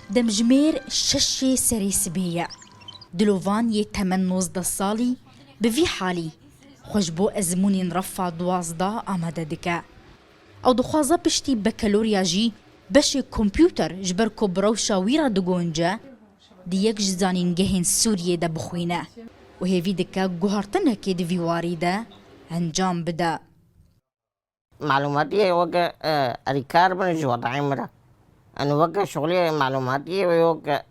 دمجمير ششي سري سبية دلوفان يتمن 19 سالي بفي حالي خوشبو ازمونين رفع 12 آماده دكا او دخوازا بشتي بكالوريا جي بشي كمبيوتر جبركو بروشا ويرا دقونجا ديك جزانين جهين سوريا دا بخوينه وهي دكا جوهرتنا كي في وارده انجام بدا معلوماتي وقع ريكار بنجي وضع عمره أنا وقع شغلي معلوماتي ويوقع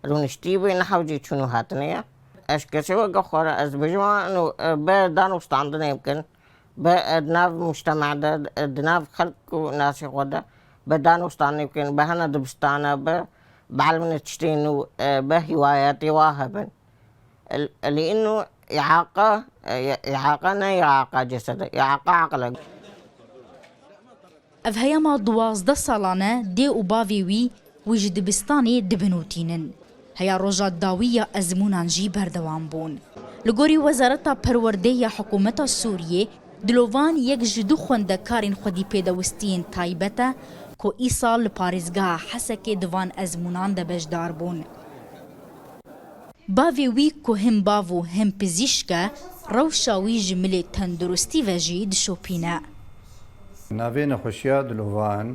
رونشتي بنحو جي شنو هاتنيا اش كسي وقع خورا از بجوا انه بدانو ستاندنا يمكن بدناف مجتمع ده دناف خلق ناس يقودا بدانو ستان يمكن بهنا دبستانا بعلمنا تشتينو بهواياتي واهبا لانه إعاقة جسد إعاقة عقلك اف هيما 12 سالانه دي وبافي وي وجد بستاني دبنوتينن هيا روجا داوية ازمونان جي بردوان بون لغوري وزارتا پروردهيا حكومتا سورية دلوفان يك جدو خوندكارين خودي پيداوستين تايبتا كو ايصال لپاريزگاه حسكي دوان ازمونان دا بجدار بون باوی وی کو هم باو هم پزیشکا روشاوی جمله تندرستی و جی دشوپینا نافين خوشيا دلوفان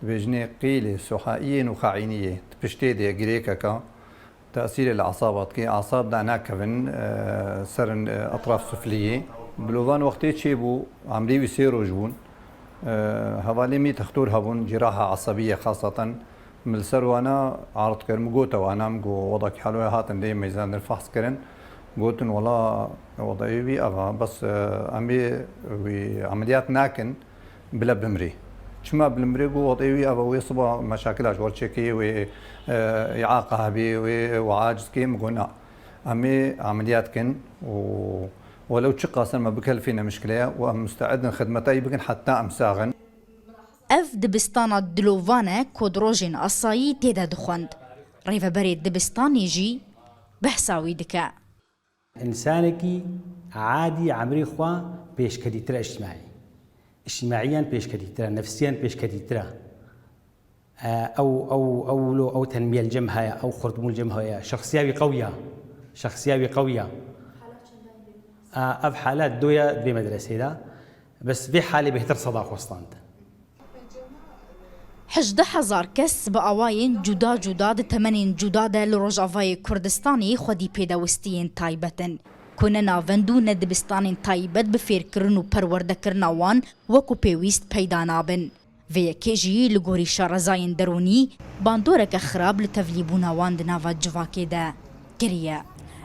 بجني قيلة سحائية نخاعينية تبشتي دي غريكا تأثير الأعصاب كي أعصاب دانا كفن سرن أطراف سفلية دلوفان وقتي تشيبو عملي بيصيروا جون هواليمي تختور هبون جراحة عصبية خاصة ملسر وانا عرض كرم قوتا وانا مقو وضعك حلوة هاتن دي ميزان الفحص كرن قوتن ولا وضعي بي أغا بس أمي عمليات ناكن بلا بمري شما بالمري قو وضعي بي أغا ويصبع مشاكل أجوار تشيكي وإعاقة بي وعاجز كي مقونا أمي عمليات كن ولو تشقى ما بكلفينا مشكلة ومستعد خدمتي بكن حتى أمساغن اف دبستانا دلوفانا كودروجين اصايي تيدا دخوند ريفا بريد دبستاني جي بحساوي دكا انسانكي عادي عمري خوا بيش كديترا اجتماعيا بيش كديترا نفسيا بيش كديترا او تنميه الجمهيه او خرطوم الجمهيه شخصيه قويه اف حالات دويا بمدرسه دا بس في حاله بهتر صداق وسطانت 18,000 کس با آواین جدا جدا ده تمنین جدا ده لروجاوای کردستانی خودی پیداوستین تایبتن. کنه ناوندو ندبستانین تایبت بفیر کرن و پرورده کرنوان وکو پیویست پیدا نابن. و یکی جی لگوری شارزاین درونی باندورک خراب لتولیبوناوان دناوا جواکی ده گریه.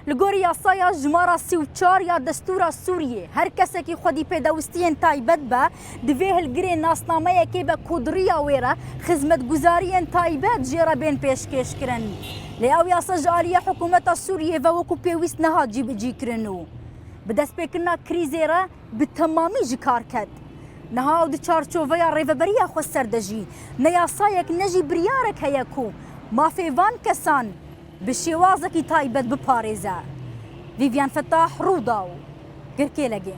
لگوری یاسایا جمارا 34 یا دستور سوریه هر کسی که خودی پیداوستین تایبت با دوی هلگری ناسنامه که به کودریا ویرا خدمت گزارین تایبت جیرا بین پیشکش کرن لیاو یاسا جاریه حکومت سوریه و وکو پیوست نها جی کرنو بدست بکرنا کریزی را به تمامی جکار کد نها دو چارچوبه یا ریوبریا خو سردجی نیاسایک نجی بریارک هیکو مافیوان کسان بشوازك تايبت بباريزا فيفيان فتاح روداو قركي لقي